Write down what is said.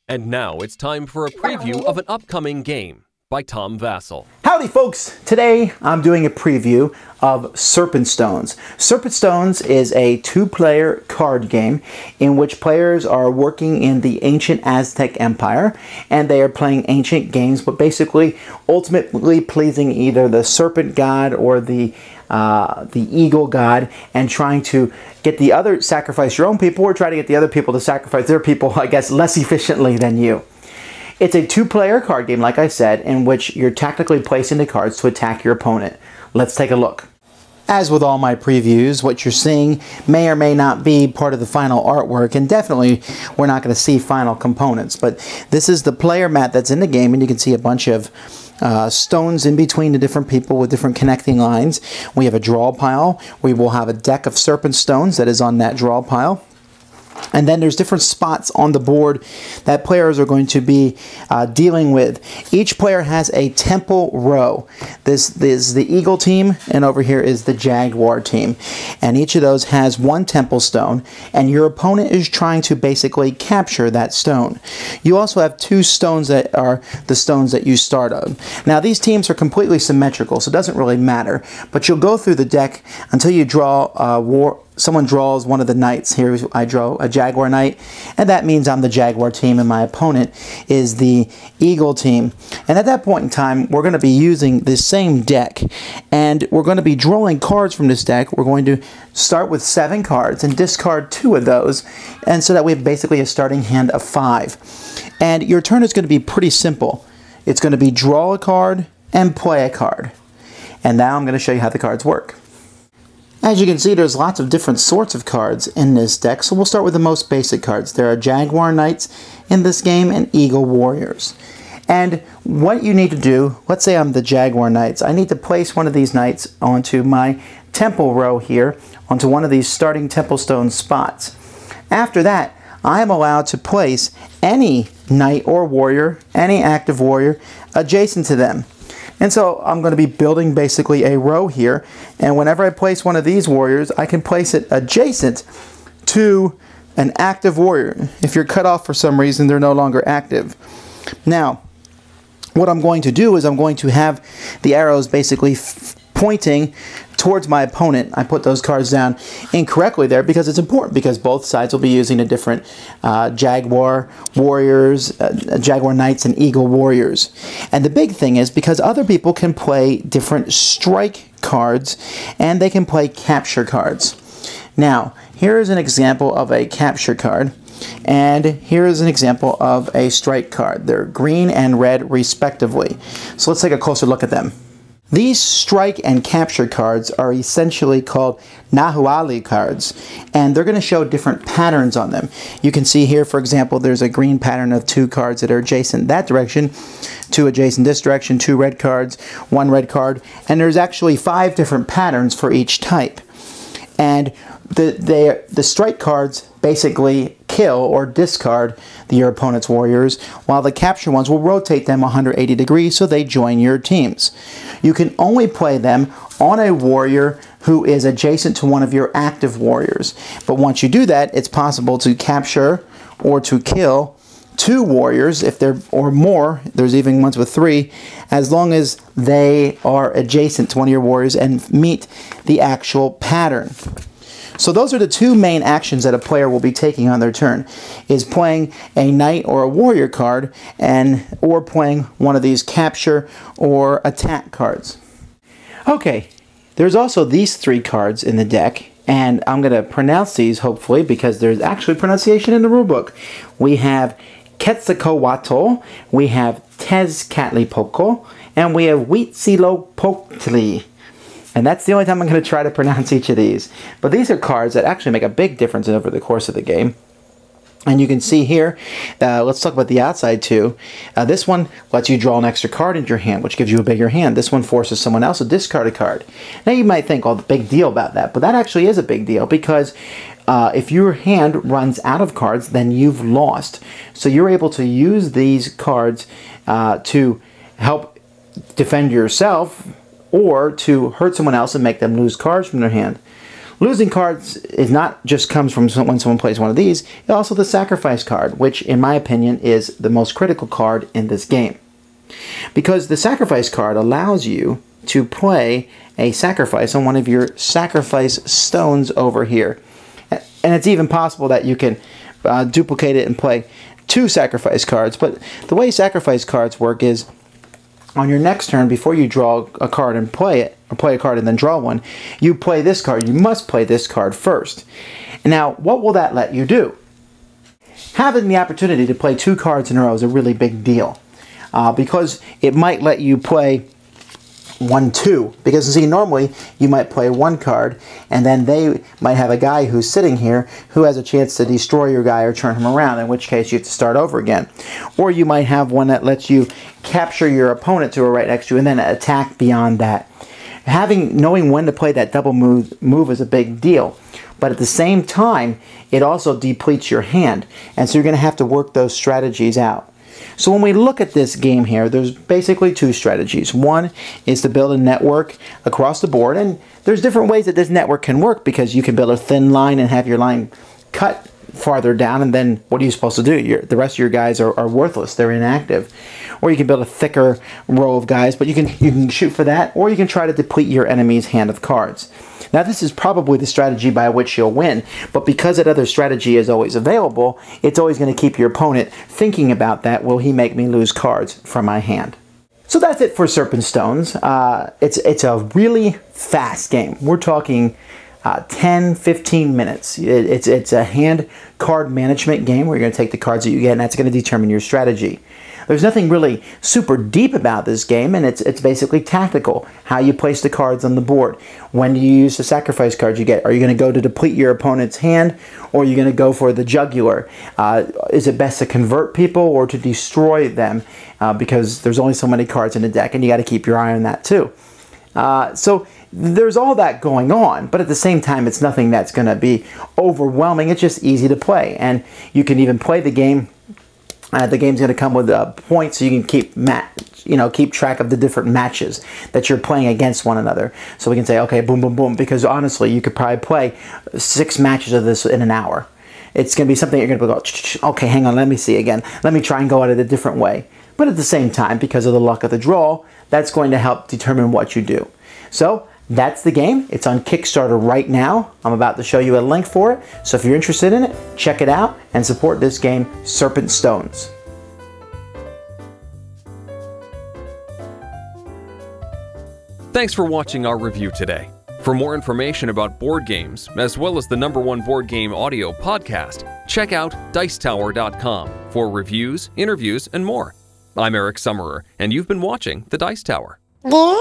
And now it's time for a preview of an upcoming game by Tom Vasel. Howdy folks! Today I'm doing a preview of Serpent Stones. Serpent Stones is a two-player card game in which players are working in the ancient Aztec Empire and they are playing ancient games, but basically ultimately pleasing either the serpent god or the eagle god, and trying to get the other, sacrifice your own people or try to get the other people to sacrifice their people, I guess, less efficiently than you. It's a two-player card game, like I said, in which you're tactically placing the cards to attack your opponent. Let's take a look. As with all my previews, what you're seeing may or may not be part of the final artwork, and definitely we're not going to see final components. But this is the player mat that's in the game, and you can see a bunch of stones in between the different people with different connecting lines. We have a draw pile. We will have a deck of serpent stones that is on that draw pile. And then there's different spots on the board that players are going to be dealing with. Each player has a temple row. This is the eagle team, and over here is the jaguar team. And each of those has one temple stone, and your opponent is trying to basically capture that stone. You also have two stones that are the stones that you start on. Now these teams are completely symmetrical, so it doesn't really matter. But you'll go through the deck until you draw someone draws one of the knights. Here I draw a jaguar knight, and that means I'm the jaguar team and my opponent is the eagle team. And at that point in time, we're going to be using this same deck, and we're going to be drawing cards from this deck. We're going to start with 7 cards and discard 2 of those, and so that we have basically a starting hand of 5. And your turn is going to be pretty simple. It's going to be draw a card and play a card. And now I'm going to show you how the cards work. As you can see, there's lots of different sorts of cards in this deck, so we'll start with the most basic cards. There are Jaguar Knights in this game and Eagle Warriors. And what you need to do, let's say I'm the Jaguar Knights, I need to place one of these knights onto my temple row here, onto one of these starting temple stone spots. After that, I am allowed to place any knight or warrior, any active warrior, adjacent to them. And so I'm going to be building basically a row here, and whenever I place one of these warriors, I can place it adjacent to an active warrior. If you're cut off for some reason, they're no longer active. Now, what I'm going to do is I'm going to have the arrows basically pointing towards my opponent. I put those cards down incorrectly there because it's important, because both sides will be using a different Jaguar Warriors, Jaguar Knights and Eagle Warriors. And the big thing is because other people can play different strike cards and they can play capture cards. Now, here is an example of a capture card, and here is an example of a strike card. They're green and red respectively. So let's take a closer look at them. These strike and capture cards are essentially called Nahuali cards, and they're going to show different patterns on them. You can see here, for example, there's a green pattern of 2 cards that are adjacent that direction, 2 adjacent this direction, 2 red cards, 1 red card, and there's actually 5 different patterns for each type. And the strike cards basically kill or discard your opponent's warriors, while the capture ones will rotate them 180 degrees so they join your teams. You can only play them on a warrior who is adjacent to one of your active warriors. But once you do that, it's possible to capture or to kill 2 warriors, if they're or more. There's even ones with 3, as long as they are adjacent to one of your warriors and meet the actual pattern. So those are the 2 main actions that a player will be taking on their turn, is playing a knight or a warrior card, or playing one of these capture or attack cards. Okay, there's also these 3 cards in the deck, and I'm going to pronounce these hopefully because there's actually pronunciation in the rulebook. We have Quetzalcoatl, we have Tezcatlipoca, and we have Huitzilopochtli. And that's the only time I'm going to try to pronounce each of these. But these are cards that actually make a big difference over the course of the game. And you can see here, let's talk about the outside too. This one lets you draw an extra card into your hand, which gives you a bigger hand. This one forces someone else to discard a card. Now you might think, oh, the big deal about that. But that actually is a big deal because if your hand runs out of cards, then you've lost. So you're able to use these cards to help defend yourself or to hurt someone else and make them lose cards from their hand. Losing cards is not just comes from when someone plays one of these, it's also the sacrifice card, which in my opinion is the most critical card in this game. Because the sacrifice card allows you to play a sacrifice on one of your sacrifice stones over here. And it's even possible that you can duplicate it and play 2 sacrifice cards. But the way sacrifice cards work is on your next turn, before you draw a card and play it, or play a card and then draw one, you play this card. You must play this card first. Now, what will that let you do? Having the opportunity to play 2 cards in a row is a really big deal. Because it might let you play 1-2. Because, see, normally you might play 1 card, and then they might have a guy who's sitting here who has a chance to destroy your guy or turn him around, in which case you have to start over again. Or you might have one that lets you capture your opponent who are right next to you and then attack beyond that. Knowing when to play that double move is a big deal. But at the same time, it also depletes your hand. And so you're going to have to work those strategies out. So when we look at this game here, there's basically 2 strategies. One is to build a network across the board, and there's different ways that this network can work, because you can build a thin line and have your line cut farther down, and then what are you supposed to do? The rest of your guys are worthless. They're inactive. Or you can build a thicker row of guys, but you can shoot for that, or you can try to deplete your enemy's hand of cards. Now, this is probably the strategy by which you'll win, but because that other strategy is always available, it's always going to keep your opponent thinking about that. Will he make me lose cards from my hand? So that's it for Serpent Stones. It's a really fast game. We're talking 10-15 minutes. It's a hand card management game where you're going to take the cards that you get, and that's going to determine your strategy. There's nothing really super deep about this game, and it's basically tactical. How you place the cards on the board. When do you use the sacrifice cards you get? Are you going to go to deplete your opponent's hand, or are you going to go for the jugular? Is it best to convert people or to destroy them? Because there's only so many cards in the deck, and you got to keep your eye on that too. So there's all that going on, but at the same time, it's nothing that's going to be overwhelming. It's just easy to play, and you can even play the game. The game's going to come with points, so you can keep track of the different matches that you're playing against one another. So we can say, okay, boom, boom, boom, because honestly, you could probably play 6 matches of this in an hour. It's going to be something you're going to go, okay, hang on, let me see again. Let me try and go at it a different way. But at the same time, because of the luck of the draw, that's going to help determine what you do. So that's the game. It's on Kickstarter right now. I'm about to show you a link for it. So if you're interested in it, check it out and support this game, Serpent Stones. Thanks for watching our review today. For more information about board games, as well as the #1 board game audio podcast, check out Dicetower.com for reviews, interviews, and more. I'm Eric Summerer, and you've been watching The Dice Tower. Yeah.